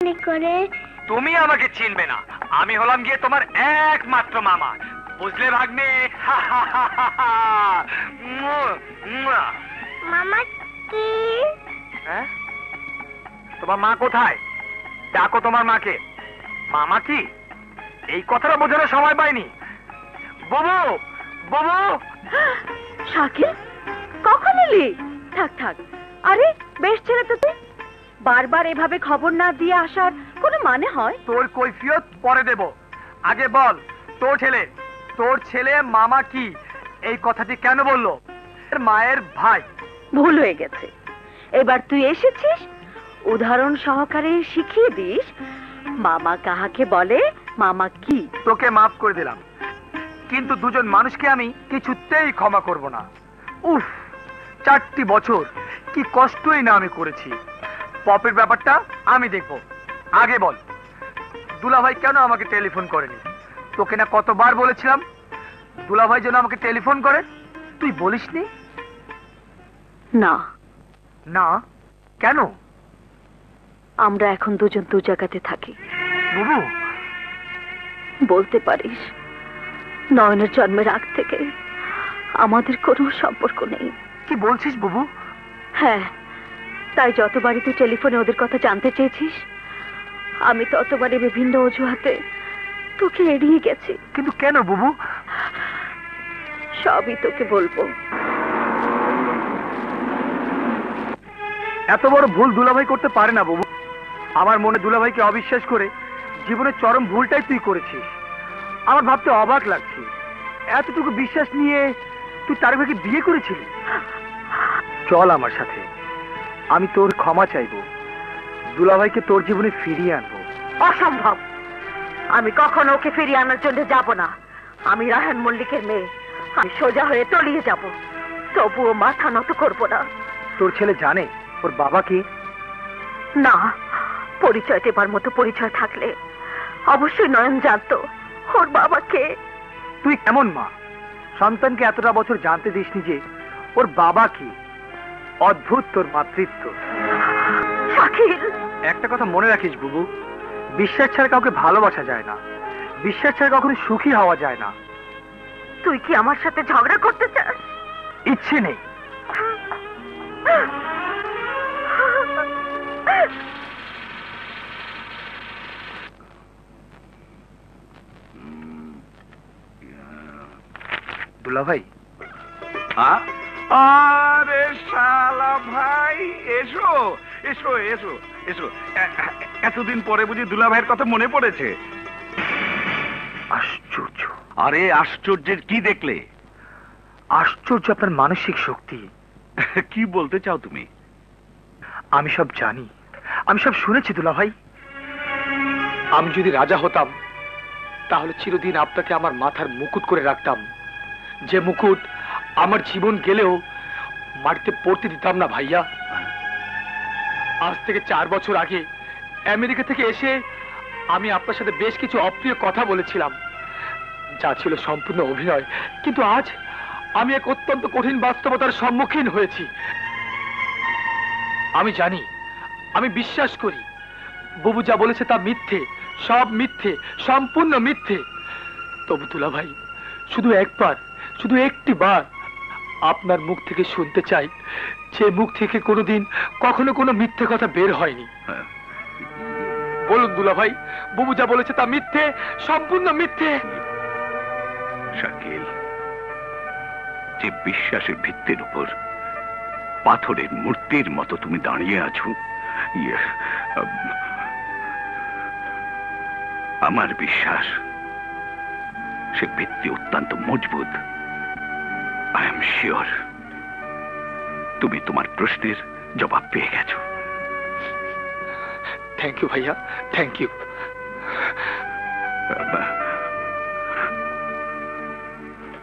করে তুমি আমাকে চিনবে না, আমি হলাম গিয়ে তোমার একমাত্র মামা, বুঝলে ভাগ্নে? মামা কি? হ্যাঁ? তোমার মা কোথায়? ডাকো তোমার মাকে। মামা কি? এই কথাটা বোঝানোর সময় পাইনি। বুবু, বুবু। শাকিল, কখন এলি? থাক থাক, আরে বেশ ছেলে তো তুই, বারবার এভাবে খবর না দিয়ে আসার কোনো মানে হয়? তোর কৈফিয়ত পরে দেব, আগে বল তোর ছেলে মামা কি এই কথাটি কেন বললো? মায়ের ভাই। ভুল হয়ে গেছে, এবার তুই এসেছিস, উদাহরণ সহকারে শিখিয়ে দিস মামা কাহাকে বলে, মামা কি। তোকে মাফ করে দিলাম, কিন্তু দুজন মানুষকে আমি কিছুতেই ক্ষমা করব না। উফ, 4টি বছর কি কষ্টই না আমি করেছি। পপের ব্যাপারটা আমি দেখব, আগে বল দুলাভাই কেন আমাকে টেলিফোন করেনি? তোকে না কতবার বলেছিলাম দুলাভাই যেন আমাকে টেলিফোন করে, তুই বলিসনি? না। না কেন? আমরা এখন দুজন দু জায়গাতে থাকি। বুবু, বলতে পারিস নয়নের জন্মের আগ থেকে আমাদের কোনো সম্পর্ক নেই। কি বলছিস বুবু? হ্যাঁ, তাই যতবারই তুই টেলিফোনে ওদের কথা জানতে চেয়েছিস, আমি ততবারই বিভিন্ন অজুহাতে তোকে এড়িয়ে গেছি। কিন্তু কেন বুবু? সবই তোকে বলবো। এত বড় ভুল দুলাভাই করতে পারে না বুবু। আমার মনে দুলাভাইকে অবিশ্বাস করে জীবনের চরম ভুলটাই তুই করেছিস। আমার ভাবতে অবাক লাগছে, এতটুকু বিশ্বাস নিয়ে তুই তার ভাইকে বিয়ে করেছিলি। চল আমার সাথে, আমি তোর ক্ষমা চাইবো, দুলাভাইকে তোর জীবনে ফিরিয়ে আনবো। অসম্ভব, আমি কখনো ওকে ফিরিয়ে আনার জন্য যাব না। আমি রায়হান মল্লিকের মেয়ে, আমি সোজা হয়ে তলিয়ে যাব, তবুও মাথা নত করব না। তোর ছেলে জানে ওর বাবা কি? না, পরিচয় দেবার মতো পরিচয় থাকলে অবশ্যই নয়ন জানতো ওর বাবাকে। তুই কেমন মা, সন্তানকে এতটা বছর জানতে দিসনি যে ওর বাবা কি? অদ্ভুত তোর মাতৃত্ব। শাকিল, একটা কথা মনে রাখিস বুবু, বিশ্বাস ছাড়া কাউকে ভালোবাসা যায় না, বিশ্বাস ছাড়া কখনো সুখী হওয়া যায় না। তুই কি আমার সাথে ঝগড়া করতে চাস? ইচ্ছে নেই। দুলাভাই। আরে শালা ভাই, এসো এসো এসো এসো। এতদিন পরে বুঝি দুলা ভাইয়ের কথা মনে পড়েছে? আশ্চর্য। আরে আশ্চর্যের কি দেখলে? আশ্চর্য আপনার মানসিক শক্তি। কি বলতে চাও তুমি? আমি সব জানি, আমি সব শুনেছি দুলাভাই। আমি যদি রাজা হতাম তাহলে চিরদিন আপনাকে আমার মাথার মুকুট করে রাখতাম, যে মুকুট আমার জীবন গেলেও মাটিতে পড়তে দিতাম না ভাইয়া। আজ থেকে 4 বছর আগে আমেরিকা থেকে এসে আমি আপনার সাথে বেশ কিছু অপ্রিয় কথা বলেছিলাম, যা ছিল সম্পূর্ণ অভিনয়। কিন্তু আজ আমি এক অত্যন্ত কঠিন বাস্তবতার সম্মুখীন হয়েছি। আমি জানি, আমি বিশ্বাস করি বুবু যা বলেছে তা মিথ্যে, সব মিথ্যে, সম্পূর্ণ মিথ্যে। তবু দুলাভাই, শুধু একবার, শুধু একটি বার আপনার মুখ থেকে শুনতে চাই, যে মুখ থেকে কোনোদিন কখনো কোনো মিথ্যে কথা বের হয়নি। বলুন দুলাভাই, বুবু যা বলেছে তা মিথ্যে, সম্পূর্ণ মিথ্যে। শাকিল, যে বিশ্বাসের ভিত্তির উপর পাথরের মূর্তির মতো তুমি দাঁড়িয়ে আছো, আমার বিশ্বাস সে ভিত্তি অত্যন্ত মজবুত। আই এম শিওর তুমি তোমার প্রশ্নের জবাব পেয়ে গেছো। থ্যাংক ইউ ভাইয়া, থ্যাংক ইউ।